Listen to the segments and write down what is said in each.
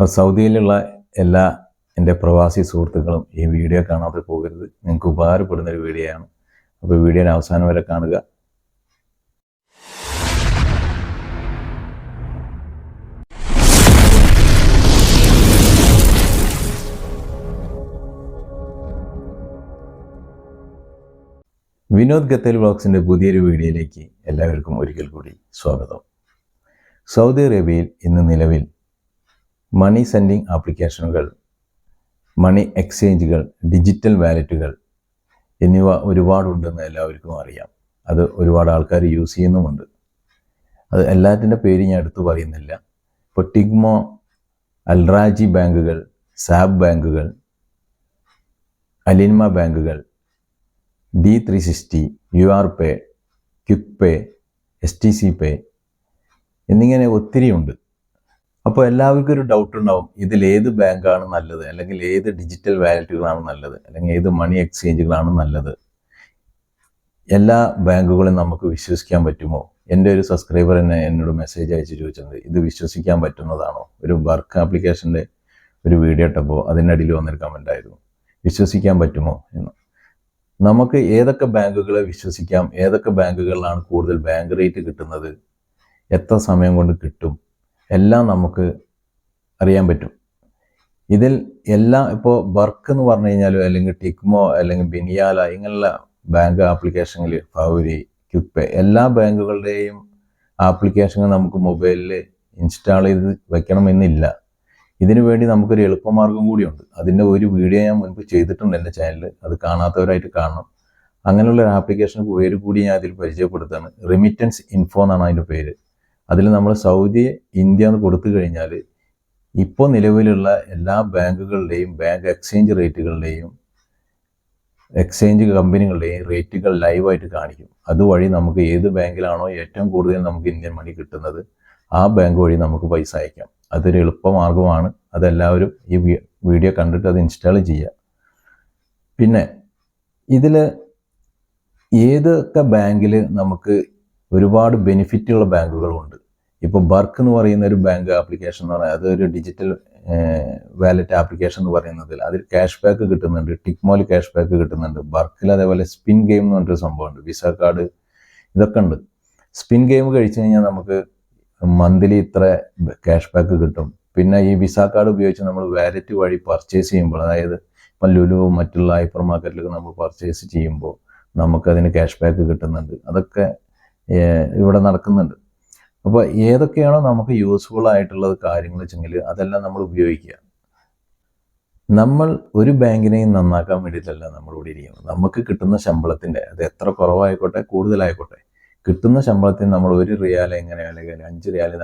സൗദിയിലുള്ള എല്ലാ എൻ്റെ പ്രവാസി സുഹൃത്തുക്കളും ഈ വീഡിയോ കാണാതെ പോകരുത്. നിങ്ങൾക്ക് ഉപകാരപ്പെടുന്നൊരു വീഡിയോ ആണ്. അപ്പോൾ വീഡിയോയുടെ അവസാനം വരെ കാണുക. വിനോദ് ഗത്തേൽ വ്ളോഗ്സിൻ്റെ പുതിയൊരു വീഡിയോയിലേക്ക് എല്ലാവർക്കും ഒരിക്കൽ കൂടി സ്വാഗതം. സൗദി അറേബ്യയിൽ ഇന്ന് നിലവിൽ മണി സെൻഡിങ് ആപ്ലിക്കേഷനുകൾ, മണി എക്സ്ചേഞ്ചുകൾ, ഡിജിറ്റൽ വാലറ്റുകൾ എന്നിവ ഒരുപാടുണ്ടെന്ന് എല്ലാവർക്കും അറിയാം. അത് ഒരുപാട് ആൾക്കാർ യൂസ് ചെയ്യുന്നുമുണ്ട്. അത് എല്ലാത്തിൻ്റെ പേര് ഞാൻ എടുത്തു പറയുന്നില്ല. ഇപ്പോൾ ടിഗ്മോ, അൽറാജി ബാങ്കുകൾ, സാബ് ബാങ്കുകൾ, അലിൻമ ബാങ്കുകൾ, D360, UR പേ, ക്വിക്ക് പേ, STC പേ എന്നിങ്ങനെ ഒത്തിരിയുണ്ട്. അപ്പോൾ എല്ലാവർക്കും ഒരു ഡൗട്ട് ഉണ്ടാവും, ഇതിലേത് ബാങ്കാണ് നല്ലത്, അല്ലെങ്കിൽ ഏത് ഡിജിറ്റൽ വാലറ്റുകളാണ് നല്ലത്, അല്ലെങ്കിൽ ഏത് മണി എക്സ്ചേഞ്ചുകളാണ് നല്ലത്. എല്ലാ ബാങ്കുകളും നമുക്ക് വിശ്വസിക്കാൻ പറ്റുമോ? എൻ്റെ ഒരു സബ്സ്ക്രൈബർ എന്നോട് മെസ്സേജ് അയച്ച് ചോദിച്ചത്, ഇത് വിശ്വസിക്കാൻ പറ്റുന്നതാണോ? ഒരു വർക്ക് ആപ്ലിക്കേഷൻ്റെ ഒരു വീഡിയോ ഇട്ടപ്പോൾ അതിനടിയിൽ വന്നൊരു കമൻ്റ് ആയിരുന്നു, വിശ്വസിക്കാൻ പറ്റുമോ എന്ന്. നമുക്ക് ഏതൊക്കെ ബാങ്കുകളെ വിശ്വസിക്കാം, ഏതൊക്കെ ബാങ്കുകളിലാണ് കൂടുതൽ ബാങ്ക് റേറ്റ് കിട്ടുന്നത്, എത്ര സമയം കൊണ്ട് കിട്ടും, എല്ലാം നമുക്ക് അറിയാൻ പറ്റും. ഇതിൽ എല്ലാം ഇപ്പോൾ വർക്ക് എന്ന് പറഞ്ഞു കഴിഞ്ഞാലും, അല്ലെങ്കിൽ ടിഗ്മോ, അല്ലെങ്കിൽ ബിനിയാല, ഇങ്ങനെയുള്ള ബാങ്ക് ആപ്ലിക്കേഷനിൽ ഫൗരി, ക്വിക്ക് പേ, എല്ലാ ബാങ്കുകളുടെയും ആപ്ലിക്കേഷനുകൾ നമുക്ക് മൊബൈലിൽ ഇൻസ്റ്റാൾ ചെയ്ത് വെക്കണമെന്നില്ല. ഇതിനു വേണ്ടി നമുക്കൊരു എളുപ്പമാർഗം കൂടിയുണ്ട്. അതിൻ്റെ ഒരു വീഡിയോ ഞാൻ മുൻപ് ചെയ്തിട്ടുണ്ട് എൻ്റെ ചാനലിൽ. അത് കാണാത്തവരായിട്ട് കാണണം. അങ്ങനെയുള്ള ഒരു ആപ്ലിക്കേഷൻ പേര് കൂടി ഞാൻ അതിൽ പരിചയപ്പെടുത്താണ്. റെമിറ്റൻസ് ഇൻഫോ എന്നാണ് അതിൻ്റെ പേര്. അതിൽ നമ്മൾ സൗദി, ഇന്ത്യ എന്ന് കൊടുത്തു കഴിഞ്ഞാൽ ഇപ്പോൾ നിലവിലുള്ള എല്ലാ ബാങ്കുകളുടെയും ബാങ്ക് എക്സ്ചേഞ്ച് റേറ്റുകളുടെയും എക്സ്ചേഞ്ച് കമ്പനികളുടെയും റേറ്റുകൾ ലൈവായിട്ട് കാണിക്കും. അതുവഴി നമുക്ക് ഏത് ബാങ്കിലാണോ ഏറ്റവും കൂടുതൽ നമുക്ക് ഇന്ത്യൻ മണി കിട്ടുന്നത്, ആ ബാങ്ക് വഴി നമുക്ക് പൈസ അയക്കാം. അതൊരു എളുപ്പമാർഗ്ഗമാണ്. അതെല്ലാവരും ഈ വീഡിയോ കണ്ടിട്ട് അത് ഇൻസ്റ്റാൾ ചെയ്യുക. പിന്നെ ഇതിൽ ഏതൊക്കെ ബാങ്കിൽ നമുക്ക് ഒരുപാട് ബെനിഫിറ്റുള്ള ബാങ്കുകളുണ്ട്. ഇപ്പോൾ ബർക്ക് എന്ന് പറയുന്ന ഒരു ബാങ്ക് ആപ്ലിക്കേഷൻ എന്ന് പറഞ്ഞാൽ അതൊരു ഡിജിറ്റൽ വാലറ്റ് ആപ്ലിക്കേഷൻ എന്ന് പറയുന്നതിൽ അതിൽ ക്യാഷ് ബാക്ക് കിട്ടുന്നുണ്ട്. ടിഗ്മോയിൽ ക്യാഷ് ബാക്ക് കിട്ടുന്നുണ്ട്. ബർക്കിൽ അതേപോലെ സ്പിൻ ഗെയിം എന്ന് പറഞ്ഞൊരു സംഭവമുണ്ട്. വിസ കാർഡ്, ഇതൊക്കെ ഉണ്ട്. സ്പിൻ ഗെയിം കഴിച്ചു കഴിഞ്ഞാൽ നമുക്ക് മന്ത്ലി ഇത്ര ക്യാഷ് ബാക്ക് കിട്ടും. പിന്നെ ഈ വിസ കാർഡ് ഉപയോഗിച്ച് നമ്മൾ വാലറ്റ് വഴി പർച്ചേസ് ചെയ്യുമ്പോൾ, അതായത് ഇപ്പം ലുലു മറ്റുള്ള ഹൈപ്പർ മാർക്കറ്റിലൊക്കെ നമ്മൾ പർച്ചേസ് ചെയ്യുമ്പോൾ നമുക്കതിന് ക്യാഷ് ബാക്ക് കിട്ടുന്നുണ്ട്. അതൊക്കെ ഇവിടെ നടക്കുന്നുണ്ട്. അപ്പോൾ ഏതൊക്കെയാണോ നമുക്ക് യൂസ്ഫുൾ ആയിട്ടുള്ളത് കാര്യങ്ങൾ വെച്ചെങ്കിൽ അതെല്ലാം നമ്മൾ ഉപയോഗിക്കുക. നമ്മൾ ഒരു ബാങ്കിനെയും നന്നാക്കാൻ വേണ്ടിയിട്ടല്ല നമ്മളിവിടെ ഇരിക്കുന്നത്. നമുക്ക് കിട്ടുന്ന ശമ്പളത്തിൻ്റെ, അത് എത്ര കുറവായിക്കോട്ടെ കൂടുതലായിക്കോട്ടെ, കിട്ടുന്ന ശമ്പളത്തിന് നമ്മൾ 1 റിയാൽ എങ്ങനെ, അല്ലെങ്കിൽ 5 റിയാൽ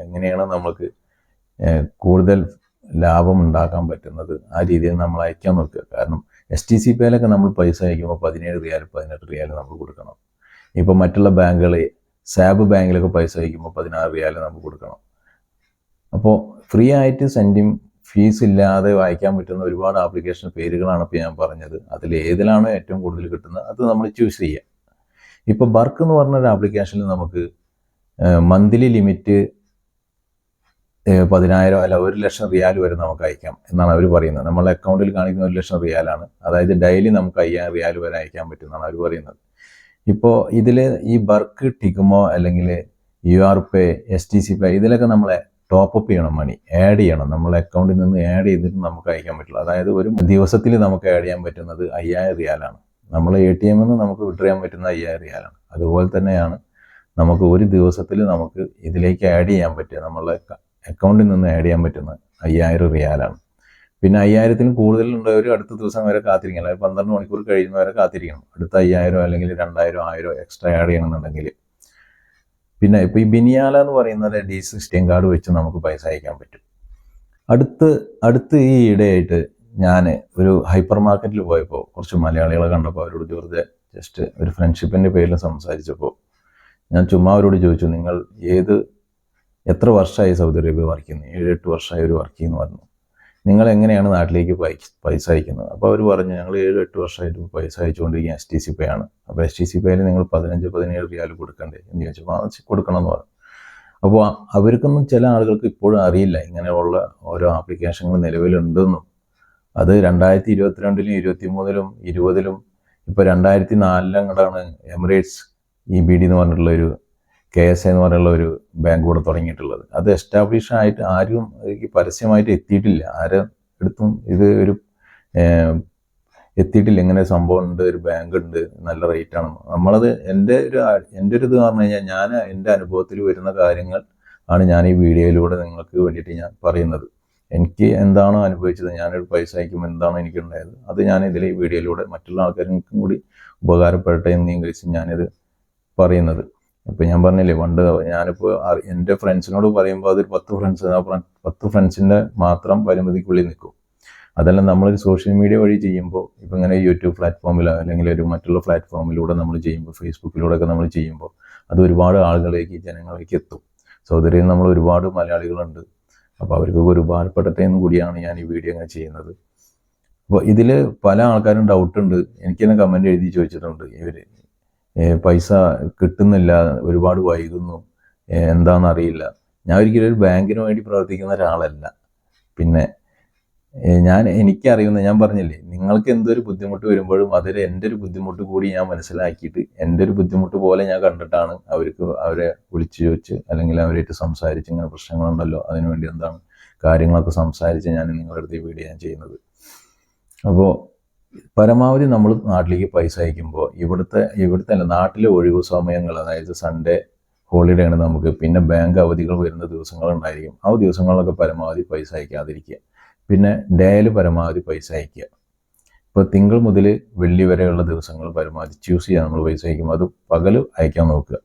എങ്ങനെയാണോ നമുക്ക് കൂടുതൽ ലാഭം ഉണ്ടാക്കാൻ പറ്റുന്നത് ആ രീതിയിൽ നമ്മൾ അയക്കാൻ നോക്കുക. കാരണം STC പേയിലൊക്കെ നമ്മൾ പൈസ അയക്കുമ്പോൾ 17 റിയാൽ 18 റിയാൽ നമ്മൾ കൊടുക്കണം. ഇപ്പോൾ മറ്റുള്ള ബാങ്കുകൾ, സാബ് ബാങ്കിലൊക്കെ പൈസ അയക്കുമ്പോൾ 16 റിയാൽ നമ്മൾ കൊടുക്കണം. അപ്പോൾ ഫ്രീ ആയിട്ട് സെൻഡിങ് ഫീസ് ഇല്ലാതെ വായിക്കാൻ പറ്റുന്ന ഒരുപാട് ആപ്ലിക്കേഷൻ പേരുകളാണ് ഇപ്പോൾ ഞാൻ പറഞ്ഞത്. അതിൽ ഏതിലാണോ ഏറ്റവും കൂടുതൽ കിട്ടുന്നത് അത് നമ്മൾ ചൂസ് ചെയ്യുക. ഇപ്പോൾ ബർക്ക് എന്ന് പറഞ്ഞൊരു ആപ്ലിക്കേഷനിൽ നമുക്ക് മന്ത്ലി ലിമിറ്റ് 10,000 അല്ല 1,00,000 റിയാൽ വരെ നമുക്ക് അയക്കാം എന്നാണ് അവർ പറയുന്നത്. നമ്മളെ അക്കൗണ്ടിൽ കാണിക്കുന്ന 1,00,000 റിയാലാണ്. അതായത് ഡെയിലി നമുക്ക് 5,000 റിയാൽ വരെ അയക്കാൻ പറ്റുമെന്നാണ് അവർ പറയുന്നത്. ഇപ്പോൾ ഇതിൽ ഈ ബർക്ക്, ടിഗ്മോ, അല്ലെങ്കിൽ UR പേ, STC പേ, ഇതിലൊക്കെ നമ്മളെ ടോപ്പ് ചെയ്യണം, മണി ആഡ് ചെയ്യണം. നമ്മളെ അക്കൗണ്ടിൽ നിന്ന് ആഡ് ചെയ്തിട്ട് നമുക്ക് അയക്കാൻ പറ്റുള്ളൂ. അതായത് ഒരു ദിവസത്തിൽ നമുക്ക് ആഡ് ചെയ്യാൻ പറ്റുന്നത് 5,000 റിയാലാണ്. നമ്മൾ ATM നിന്ന് നമുക്ക് വിഡ്രോ ചെയ്യാൻ പറ്റുന്ന 5,000 റിയാലാണ്. അതുപോലെ തന്നെയാണ് നമുക്ക് ഒരു ദിവസത്തിൽ നമുക്ക് ഇതിലേക്ക് ആഡ് ചെയ്യാൻ പറ്റുക, നമ്മളെ അക്കൗണ്ടിൽ നിന്ന് ആഡ് ചെയ്യാൻ പറ്റുന്ന 5,000 റിയാലാണ്. പിന്നെ 5,000-ലും കൂടുതലുള്ളവർ അടുത്ത ദിവസം വരെ കാത്തിരിക്കണം, അല്ലെങ്കിൽ 12 മണിക്കൂർ കഴിയുന്നവരെ കാത്തിരിക്കണം. അടുത്ത 5,000 അല്ലെങ്കിൽ 2,000 1000 എക്സ്ട്രാ ആഡ് ചെയ്യണമെന്നുണ്ടെങ്കിൽ. പിന്നെ ഇപ്പോൾ ഈ ബിനിയാല എന്ന് പറയുന്നത് D360 കാർഡ് വെച്ച് നമുക്ക് പൈസ അയക്കാൻ പറ്റും. അടുത്ത് ഈ ഇടയായിട്ട് ഞാൻ ഒരു ഹൈപ്പർ മാർക്കറ്റിൽ പോയപ്പോൾ കുറച്ച് മലയാളികളെ കണ്ടപ്പോൾ അവരോട് വെറുതെ ജസ്റ്റ് ഒരു ഫ്രണ്ട്ഷിപ്പിൻ്റെ പേരിൽ സംസാരിച്ചപ്പോൾ ഞാൻ ചുമ്മാ അവരോട് ചോദിച്ചു, നിങ്ങൾ എത്ര വർഷമായി സൗദി അറേബ്യ വർക്ക് ചെയ്യുന്നത്? 7-8 വർഷമായി ഒരു വർക്ക് ചെയ്യുന്നു പറഞ്ഞു. നിങ്ങൾ എങ്ങനെയാണ് നാട്ടിലേക്ക് പൈസ അയക്കുന്നത്? അപ്പോൾ അവർ പറഞ്ഞു, ഞങ്ങൾ 7-8 വർഷമായിട്ട് പൈസ അയച്ചുകൊണ്ടിരിക്കുക STC പേ ആണ്. അപ്പോൾ STC പേയിൽ നിങ്ങൾ 15-17 റിയാൽ കൊടുക്കണ്ടേ എന്ന് ചോദിച്ചപ്പോൾ കൊടുക്കണം എന്ന് പറഞ്ഞു. അപ്പോൾ അവർക്കൊന്നും ചില ആളുകൾക്ക് ഇപ്പോഴും അറിയില്ല ഇങ്ങനെയുള്ള ഓരോ ആപ്ലിക്കേഷനുകൾ നിലവിലുണ്ടെന്നും. അത് 2022-ലും 23-ലും 20-ലും ഇപ്പോൾ 2004-ലാണ് എമിറേറ്റ്സ് EBD എന്ന് പറഞ്ഞിട്ടുള്ളൊരു KSA എന്ന് പറഞ്ഞുള്ള ഒരു ബാങ്ക് കൂടെ തുടങ്ങിയിട്ടുള്ളത്. അത് എസ്റ്റാബ്ലിഷ് ആയിട്ട് ആരും പരസ്യമായിട്ട് എത്തിയിട്ടില്ല, ആരും എടുത്തും ഇത് ഒരു എത്തിയിട്ടില്ല. ഇങ്ങനെ സംഭവം ഉണ്ട്, ഒരു ബാങ്ക് ഉണ്ട്, നല്ല റേറ്റ് ആണ്. നമ്മളത് എൻ്റെ ഒരു ഇത് പറഞ്ഞു കഴിഞ്ഞാൽ ഞാൻ എൻ്റെ അനുഭവത്തിൽ വരുന്ന കാര്യങ്ങൾ ആണ് ഞാൻ ഈ വീഡിയോയിലൂടെ നിങ്ങൾക്ക് വേണ്ടിയിട്ട് ഞാൻ പറയുന്നത്. എനിക്ക് എന്താണോ അനുഭവിച്ചത്, ഞാനൊരു പൈസ അയക്കുമ്പോൾ എന്താണോ എനിക്കുണ്ടായത്, അത് ഞാൻ ഇതിൽ ഈ വീഡിയോയിലൂടെ മറ്റുള്ള ആൾക്കാർക്കും കൂടി ഉപകാരപ്പെടട്ടെ എന്ന് കഴിച്ച് ഞാനിത് പറയുന്നത്. ഇപ്പോൾ ഞാൻ പറഞ്ഞില്ലേ, പണ്ട് ഞാനിപ്പോൾ എൻ്റെ ഫ്രണ്ട്സിനോട് പറയുമ്പോൾ അതൊരു 10 ഫ്രണ്ട്സിൻ്റെ മാത്രം പരിമിതിക്കുള്ളിൽ നിൽക്കും. അതെല്ലാം നമ്മളൊരു സോഷ്യൽ മീഡിയ വഴി ചെയ്യുമ്പോൾ, ഇപ്പോൾ ഇങ്ങനെ യൂട്യൂബ് പ്ലാറ്റ്ഫോമിലോ അല്ലെങ്കിൽ ഒരു മറ്റുള്ള പ്ലാറ്റ്ഫോമിലൂടെ നമ്മൾ ചെയ്യുമ്പോൾ, ഫേസ്ബുക്കിലൂടെ ഒക്കെ നമ്മൾ ചെയ്യുമ്പോൾ അത് ഒരുപാട് ആളുകളിലേക്ക്, ജനങ്ങളിലേക്ക് എത്തും. സൗദിയിൽ നമ്മൾ ഒരുപാട് മലയാളികളുണ്ട്. അപ്പോൾ അവർക്കൊക്കെ ഒരുപാടപ്പെടട്ടെ എന്ന് കൂടിയാണ് ഞാൻ ഈ വീഡിയോ ഇങ്ങനെ ചെയ്യുന്നത്. അപ്പോൾ ഇതിൽ പല ആൾക്കാരും ഡൗട്ടുണ്ട്, എനിക്ക് തന്നെ കമൻറ്റ് എഴുതി ചോദിച്ചിട്ടുണ്ട്, ഇവർ പൈസ കിട്ടുന്നില്ല, ഒരുപാട് വൈകുന്നു, എന്താണെന്നറിയില്ല. ഞാൻ ഒരിക്കലും ഒരു ബാങ്കിന് വേണ്ടി പ്രവർത്തിക്കുന്ന ഒരാളല്ല. പിന്നെ എനിക്കറിയുന്ന, ഞാൻ പറഞ്ഞില്ലേ, നിങ്ങൾക്ക് എന്തൊരു ബുദ്ധിമുട്ട് വരുമ്പോഴും അതിൽ എൻ്റെ ഒരു ബുദ്ധിമുട്ട് കൂടി ഞാൻ മനസ്സിലാക്കിയിട്ട്, എൻ്റെ ഒരു ബുദ്ധിമുട്ട് പോലെ ഞാൻ കണ്ടിട്ടാണ് അവരെ വിളിച്ച് ചോദിച്ച് അല്ലെങ്കിൽ അവരായിട്ട് സംസാരിച്ച്, ഇങ്ങനെ പ്രശ്നങ്ങളുണ്ടല്ലോ അതിനുവേണ്ടി എന്താണ് കാര്യങ്ങളൊക്കെ സംസാരിച്ച് ഞാൻ നിങ്ങളുടെ അടുത്ത് ഈ വീഡിയോ ഞാൻ ചെയ്യുന്നത്. അപ്പോൾ പരമാവധി നമ്മൾ നാട്ടിലേക്ക് പൈസ അയക്കുമ്പോൾ ഇവിടുത്തെ അല്ല, നാട്ടിലെ ഒഴിവു സമയങ്ങൾ, അതായത് സൺഡേ ഹോളിഡേ ആണ് നമുക്ക്, പിന്നെ ബാങ്ക് അവധികൾ വരുന്ന ദിവസങ്ങളുണ്ടായിരിക്കും. ആ ദിവസങ്ങളിലൊക്കെ പരമാവധി പൈസ അയക്കാതിരിക്കുക. പിന്നെ ഡേയിൽ പരമാവധി പൈസ അയക്കുക. ഇപ്പോൾ തിങ്കൾ മുതൽ വെള്ളി വരെയുള്ള ദിവസങ്ങൾ പരമാവധി ചൂസ് ചെയ്യുക. നമ്മൾ പൈസ അയക്കുമ്പോൾ അത് പകൽ അയക്കാൻ നോക്കുക.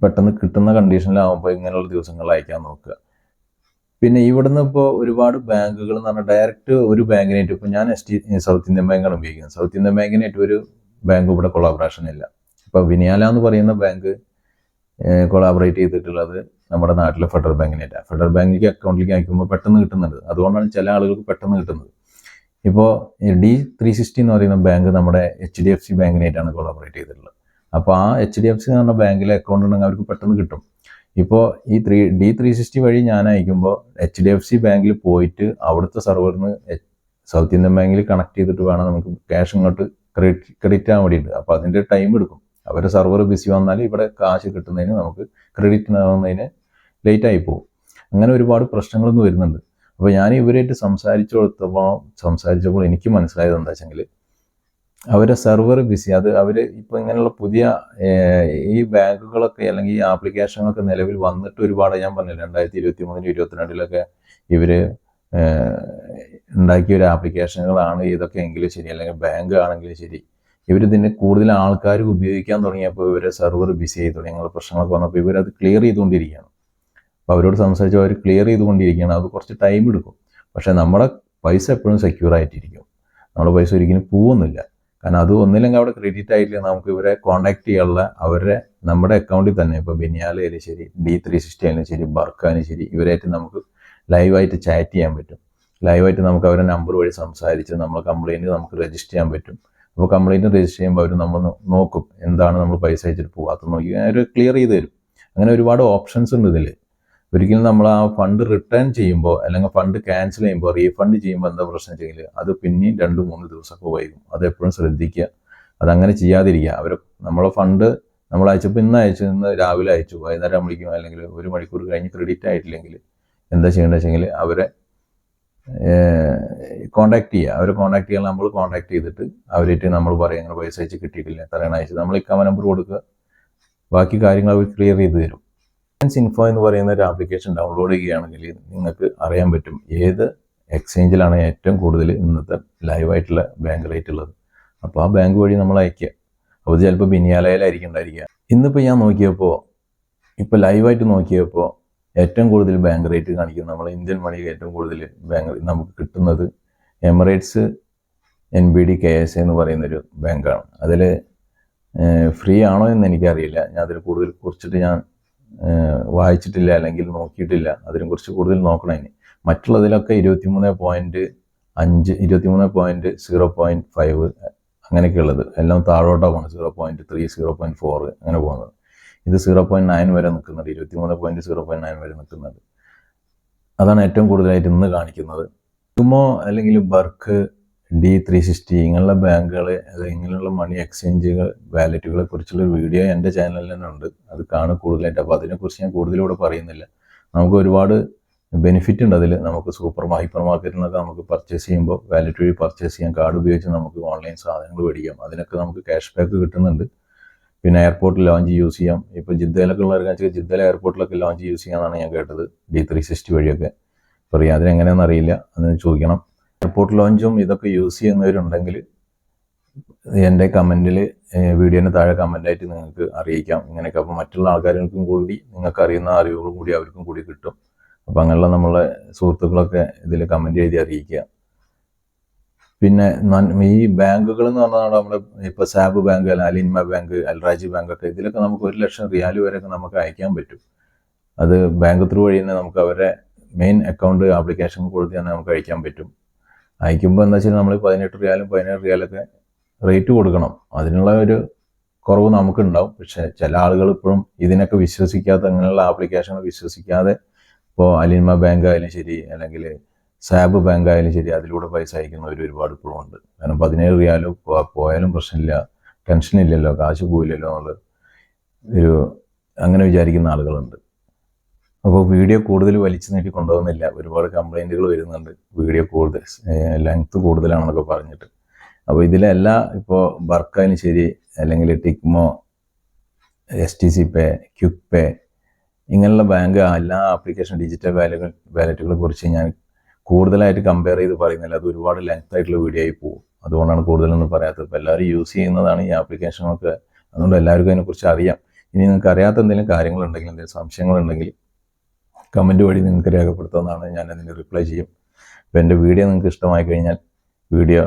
പെട്ടെന്ന് കിട്ടുന്ന കണ്ടീഷനിലാവുമ്പോൾ ഇങ്ങനെയുള്ള ദിവസങ്ങളിൽ അയക്കാൻ നോക്കുക. പിന്നെ ഇവിടുന്ന് ഇപ്പോൾ ഒരുപാട് ബാങ്കുകൾ എന്ന് പറഞ്ഞാൽ ഡയറക്റ്റ് ഒരു ബാങ്കിനായിട്ട്, ഇപ്പോൾ ഞാൻ സൗത്ത് ഇന്ത്യൻ ബാങ്കാണ് ഉപയോഗിക്കുന്നത്. സൗത്ത് ഇന്ത്യൻ ബാങ്കിനായിട്ട് ഒരു ബാങ്ക് ഇവിടെ കൊളാബറേഷൻ ഇല്ല. ഇപ്പോൾ വിനിയാല എന്ന് പറയുന്ന ബാങ്ക് കൊളാബറേറ്റ് ചെയ്തിട്ടുള്ളത് നമ്മുടെ നാട്ടിലെ ഫെഡറൽ ബാങ്കിനായിട്ടാണ്. ഫെഡറൽ ബാങ്കിലേക്ക് അക്കൗണ്ടിലേക്ക് അയക്കുമ്പോൾ പെട്ടെന്ന് കിട്ടുന്നുണ്ട്. അതുകൊണ്ടാണ് ചില ആളുകൾക്ക് പെട്ടെന്ന് കിട്ടുന്നത്. ഇപ്പോൾ D360 എന്ന് പറയുന്ന ബാങ്ക് നമ്മുടെ HDFC ബാങ്കിനായിട്ടാണ് കൊളാബറേറ്റ് ചെയ്തിട്ടുള്ളത്. അപ്പോൾ ആ HDFC എന്ന് പറഞ്ഞ ബാങ്കിലെ അക്കൗണ്ട് ഉണ്ടെങ്കിൽ അവർക്ക് പെട്ടെന്ന് കിട്ടും. ഇപ്പോൾ ഈ D360 വഴി ഞാൻ അയക്കുമ്പോൾ HDFC ബാങ്കിൽ പോയിട്ട് അവിടുത്തെ സെർവറിന് സൗത്ത് ഇന്ത്യൻ ബാങ്കിൽ കണക്ട് ചെയ്തിട്ട് വേണം നമുക്ക് ക്യാഷ് ഇങ്ങോട്ട് ക്രെഡിറ്റ് ആവാൻ വേണ്ടിയിട്ട്. അപ്പോൾ അതിൻ്റെ ടൈം എടുക്കും. അവരുടെ സെർവർ ബിസി വന്നാൽ ഇവിടെ കാശ് കിട്ടുന്നതിന്, നമുക്ക് ക്രെഡിറ്റ് ആവുന്നതിന് ലേറ്റായി പോകും. അങ്ങനെ ഒരുപാട് പ്രശ്നങ്ങളൊന്നും വരുന്നുണ്ട്. അപ്പോൾ ഞാൻ ഇവരായിട്ട് സംസാരിച്ചപ്പോൾ എനിക്ക് മനസ്സിലായത് എന്താ വെച്ചെങ്കിൽ, അവരെ സെർവർ ബിസി. അത് അവർ ഇപ്പോൾ ഇങ്ങനെയുള്ള പുതിയ ഈ ബാങ്കുകളൊക്കെ അല്ലെങ്കിൽ ഈ ആപ്ലിക്കേഷനൊക്കെ നിലവിൽ വന്നിട്ട് ഒരുപാട്, ഞാൻ പറഞ്ഞില്ല 2023 22-ലൊക്കെ ഇവർ ഉണ്ടാക്കിയ ഒരു ആപ്ലിക്കേഷനുകളാണ് ഇതൊക്കെ എങ്കിലും ശരി, അല്ലെങ്കിൽ ബാങ്ക് ആണെങ്കിലും ശരി. ഇവരിതിന് കൂടുതൽ ആൾക്കാർ ഉപയോഗിക്കാൻ തുടങ്ങിയപ്പോൾ ഇവരെ സെർവർ ബിസി ആയി തുടങ്ങി, അങ്ങനെയുള്ള പ്രശ്നങ്ങളൊക്കെ വന്നപ്പോൾ ഇവരത് ക്ലിയർ ചെയ്തുകൊണ്ടിരിക്കുകയാണ്. അപ്പോൾ അവരോട് സംസാരിച്ച് അവർ ക്ലിയർ ചെയ്തുകൊണ്ടിരിക്കുകയാണ്. അത് കുറച്ച് ടൈം എടുക്കും. പക്ഷേ നമ്മുടെ പൈസ എപ്പോഴും സെക്യൂർ ആയിട്ടിരിക്കും. നമ്മുടെ പൈസ ഒരിക്കലും പോകുന്നില്ല. കാരണം അത് ഒന്നില്ലെങ്കിൽ അവിടെ ക്രെഡിറ്റ് ആയിട്ടില്ല, നമുക്ക് ഇവരെ കോൺടാക്ട് ചെയ്യാനുള്ള നമ്മുടെ അക്കൗണ്ടിൽ തന്നെ, ഇപ്പോൾ ബിനിയാലയിലും ശരി, D360 ആയാലും ശരി, ബർക്കാനും ശരി, ഇവരായിട്ട് നമുക്ക് ലൈവായിട്ട് ചാറ്റ് ചെയ്യാൻ പറ്റും. ലൈവായിട്ട് നമുക്ക് അവരുടെ നമ്പർ വഴി സംസാരിച്ച് നമ്മൾ കംപ്ലയിൻറ്റ് നമുക്ക് രജിസ്റ്റർ ചെയ്യാൻ പറ്റും. അപ്പോൾ കംപ്ലയിൻറ്റ് രജിസ്റ്റർ ചെയ്യുമ്പോൾ അവർ നമ്മൾ നോക്കും എന്താണ് നമ്മൾ പൈസ അയച്ചിട്ട് പോകാത്ത നോക്കി അവർ ക്ലിയർ ചെയ്ത് തരും. അങ്ങനെ ഒരുപാട് ഓപ്ഷൻസ് ഉണ്ട് ഇതിൽ. ഒരിക്കലും നമ്മൾ ആ ഫണ്ട് റിട്ടേൺ ചെയ്യുമ്പോൾ അല്ലെങ്കിൽ ഫണ്ട് ക്യാൻസൽ ചെയ്യുമ്പോൾ, റീഫണ്ട് ചെയ്യുമ്പോൾ എന്താ പ്രശ്നം വെച്ചെങ്കിൽ അത് പിന്നെയും 2-3 ദിവസമൊക്കെ വൈകും. അതെപ്പോഴും ശ്രദ്ധിക്കുക, അതങ്ങനെ ചെയ്യാതിരിക്കുക. നമ്മളെ ഫണ്ട് നമ്മൾ അയച്ചപ്പോൾ ഇന്ന് രാവിലെ അയച്ചു, വൈകുന്നേരം വിളിക്കും, അല്ലെങ്കിൽ 1 മണിക്കൂർ കഴിഞ്ഞ് ക്രെഡിറ്റ് ആയിട്ടില്ലെങ്കിൽ എന്താ ചെയ്യേണ്ടത് വെച്ചെങ്കിൽ അവരെ കോൺടാക്ട് ചെയ്യുക. അവരെ കോൺടാക്ട് ചെയ്യാൻ നമ്മൾ കോൺടാക്ട് ചെയ്തിട്ട് അവരായിട്ട് നമ്മൾ പറയും അങ്ങനെ പൈസ അയച്ച് കിട്ടിയിട്ടില്ല, എത്രയാണ് അയച്ചത്, നമ്മൾ ഇക്കാമ നമ്പർ കൊടുക്കുക, ബാക്കി കാര്യങ്ങൾ അവർ ക്ലിയർ ചെയ്ത് തരും. ഇൻഫോ എന്ന് പറയുന്ന ഒരു ആപ്ലിക്കേഷൻ ഡൗൺലോഡ് ചെയ്യുകയാണെങ്കിൽ നിങ്ങൾക്ക് അറിയാൻ പറ്റും ഏത് എക്സ്ചേഞ്ചിലാണ് ഏറ്റവും കൂടുതൽ ഇന്നത്തെ ലൈവായിട്ടുള്ള ബാങ്ക് റേറ്റ് ഉള്ളത്. അപ്പോൾ ആ ബാങ്ക് വഴി നമ്മൾ അയക്കുക. അപ്പോൾ ഇത് ചിലപ്പോൾ ബിനിയാലയിലായിരിക്കും ഉണ്ടായിരിക്കുക. ഇന്നിപ്പോൾ ഞാൻ നോക്കിയപ്പോൾ, ഇപ്പോൾ ലൈവായിട്ട് നോക്കിയപ്പോൾ ഏറ്റവും കൂടുതൽ ബാങ്ക് റേറ്റ് കാണിക്കുന്നത് നമ്മൾ ഇന്ത്യൻ മണി ഏറ്റവും കൂടുതൽ ബാങ്ക് നമുക്ക് കിട്ടുന്നത് എമിറേറ്റ്സ് NBD KSA എന്ന് പറയുന്നൊരു ബാങ്കാണ്. അതിൽ ഫ്രീ ആണോ എന്ന് എനിക്കറിയില്ല. ഞാൻ അതിൽ കൂടുതൽ കുറിച്ചിട്ട് ഞാൻ വായിച്ചിട്ടില്ല അല്ലെങ്കിൽ നോക്കിയിട്ടില്ല. അതിനെക്കുറിച്ച് കൂടുതൽ നോക്കണം. ഇനി മറ്റുള്ളതിലൊക്കെ 23.5 23.0.5 അങ്ങനെയൊക്കെ ഉള്ളത് എല്ലാം താഴോട്ടാണ് പോകുന്നത്. 0.3 0.4 അങ്ങനെ പോകുന്നത്. ഇത് 0.9 വരെ നിൽക്കുന്നുണ്ട്, 23.0.9 വരെ നിൽക്കുന്നുണ്ട്. അതാണ് ഏറ്റവും കൂടുതലായിട്ട് ഇന്ന് കാണിക്കുന്നത്. സുമോ അല്ലെങ്കിൽ ബർക്ക്, D360 ഇങ്ങനെയുള്ള ബാങ്കുകൾ, ഇങ്ങനെയുള്ള മണി എക്സ്ചേഞ്ചുകൾ, വാലറ്റുകളെ കുറിച്ചുള്ള വീഡിയോ എൻ്റെ ചാനലിൽ തന്നെ ഉണ്ട്. അത് കാണും കൂടുതലായിട്ട്. അപ്പോൾ അതിനെക്കുറിച്ച് ഞാൻ കൂടുതലൂടെ പറയുന്നില്ല. നമുക്ക് ഒരുപാട് ബെനിഫിറ്റ് ഉണ്ട് അതിൽ. നമുക്ക് ഹൈപ്പർ മാർക്കറ്റിൽ നിന്നൊക്കെ നമുക്ക് പർച്ചേസ് ചെയ്യുമ്പോൾ വാലറ്റ് വഴി പർച്ചേസ് ചെയ്യാം. കാർഡ് ഉപയോഗിച്ച് നമുക്ക് ഓൺലൈൻ സാധനങ്ങൾ മേടിക്കാം. അതിനൊക്കെ നമുക്ക് ക്യാഷ് ബാക്ക് കിട്ടുന്നുണ്ട്. പിന്നെ എയർപോർട്ടിൽ ലോഞ്ച് യൂസ് ചെയ്യാം. ഇപ്പോൾ ജിദ്ദയിലൊക്കെ ഉള്ളവർക്ക് വെച്ചാൽ ജിദ്ദയിലെ എയർപോർട്ടിലൊക്കെ ലോഞ്ച് യൂസ് ചെയ്യാമെന്നാണ് ഞാൻ കേട്ടത്, D360 വഴിയൊക്കെ. ഇപ്പോൾ അതിനെങ്ങനെയാണെന്ന് അറിയില്ല, അതിന് ചോദിക്കണം. എയർപോർട്ട് ലോഞ്ചും ഇതൊക്കെ യൂസ് ചെയ്യുന്നവരുണ്ടെങ്കിൽ എൻ്റെ കമൻറ്റിൽ, വീഡിയോന് താഴെ കമൻറ്റായിട്ട് നിങ്ങൾക്ക് അറിയിക്കാം ഇങ്ങനെയൊക്കെ. അപ്പോൾ മറ്റുള്ള ആൾക്കാർക്കും കൂടി നിങ്ങൾക്ക് അറിയുന്ന അറിവുകൾ കൂടി അവർക്കും കൂടി കിട്ടും. അപ്പോൾ അങ്ങനെയുള്ള നമ്മളെ സുഹൃത്തുക്കളൊക്കെ ഇതിൽ കമൻറ്റ് എഴുതി അറിയിക്കുക. പിന്നെ ഈ ബാങ്കുകൾ എന്ന് പറഞ്ഞാൽ നമ്മൾ ഇപ്പോൾ സാബ് ബാങ്ക്, അലിൻമ ബാങ്ക്, അൽറാജി ബാങ്കൊക്കെ, ഇതിലൊക്കെ നമുക്ക് 1 ലക്ഷം റിയാൽ വരെയൊക്കെ നമുക്ക് അയക്കാൻ പറ്റും. അത് ബാങ്ക് ത്രൂ വഴി തന്നെ നമുക്ക് അവരുടെ മെയിൻ അക്കൗണ്ട് ആപ്ലിക്കേഷൻ കൊടുത്ത് തന്നെ നമുക്ക് അയക്കാൻ പറ്റും. അയക്കുമ്പോൾ എന്താ വെച്ചാൽ നമ്മൾ 18 റിയാലും 17 റിയാലൊക്കെ റേറ്റ് കൊടുക്കണം. അതിനുള്ള ഒരു കുറവ് നമുക്കുണ്ടാവും. പക്ഷേ ചില ആളുകൾ ഇപ്പോഴും ഇതിനൊക്കെ വിശ്വസിക്കാത്ത, അങ്ങനെയുള്ള ആപ്ലിക്കേഷനുകൾ വിശ്വസിക്കാതെ ഇപ്പോൾ അലിൻമ ബാങ്ക് ആയാലും ശരി, അല്ലെങ്കിൽ സാബ് ബാങ്ക് ആയാലും ശരി, അതിലൂടെ പൈസ അയക്കുന്നവർ ഒരുപാട് ഇപ്പോഴും ഉണ്ട്. കാരണം 17 റിയാലും പോയാലും പ്രശ്നമില്ല, ടെൻഷനില്ലല്ലോ, കാശ് പോയില്ലല്ലോ എന്നുള്ളത് അങ്ങനെ വിചാരിക്കുന്ന ആളുകളുണ്ട്. അപ്പോൾ വീഡിയോ കൂടുതൽ വലിച്ചു നീട്ടി കൊണ്ടുപോകുന്നില്ല. ഒരുപാട് കംപ്ലൈൻറ്റുകൾ വരുന്നുണ്ട്, വീഡിയോ കൂടുതൽ ലെങ്ത്ത് കൂടുതലാണെന്നൊക്കെ പറഞ്ഞിട്ട്. അപ്പോൾ ഇതിലെല്ലാ, ഇപ്പോൾ ബർക്കായാലും ശരി, അല്ലെങ്കിൽ ടിക്മോ, STC പേ, ക്വിക്ക് പേ, ഇങ്ങനെയുള്ള ബാങ്ക് എല്ലാ ആപ്ലിക്കേഷൻ ഡിജിറ്റൽ വാലറ്റുകളെ കുറിച്ച് ഞാൻ കൂടുതലായിട്ട് കമ്പയർ ചെയ്ത് പറയുന്നില്ല. അത് ഒരുപാട് ലെങ്ത് ആയിട്ടുള്ള വീഡിയോ ആയി പോകും. അതുകൊണ്ടാണ് കൂടുതലൊന്നും പറയാത്തത്. ഇപ്പോൾ എല്ലാവരും യൂസ് ചെയ്യുന്നതാണ് ഈ ആപ്ലിക്കേഷനൊക്കെ. അതുകൊണ്ട് എല്ലാവർക്കും അതിനെക്കുറിച്ച് അറിയാം. ഇനി നിങ്ങൾക്ക് അറിയാത്ത എന്തെങ്കിലും കാര്യങ്ങളുണ്ടെങ്കിൽ, എന്തെങ്കിലും സംശയങ്ങളുണ്ടെങ്കിൽ കമൻറ്റ് വഴി നിങ്ങൾക്ക് രേഖപ്പെടുത്തുന്നതാണ്. ഞാൻ അതിന് റിപ്ലൈ ചെയ്യും. അപ്പോൾ എൻ്റെ വീഡിയോ നിങ്ങൾക്ക് ഇഷ്ടമായി കഴിഞ്ഞാൽ, വീഡിയോ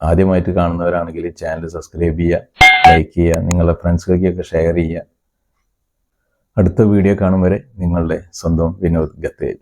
ആദ്യമായിട്ട് കാണുന്നവരാണെങ്കിൽ ചാനൽ സബ്സ്ക്രൈബ് ചെയ്യുക, ലൈക്ക് ചെയ്യുക, നിങ്ങളുടെ ഫ്രണ്ട്സുകൾക്കൊക്കെ ഷെയർ ചെയ്യുക. അടുത്ത വീഡിയോ കാണും വരെ നിങ്ങളുടെ സ്വന്തം വിനോദ് ഗത്തേൽ.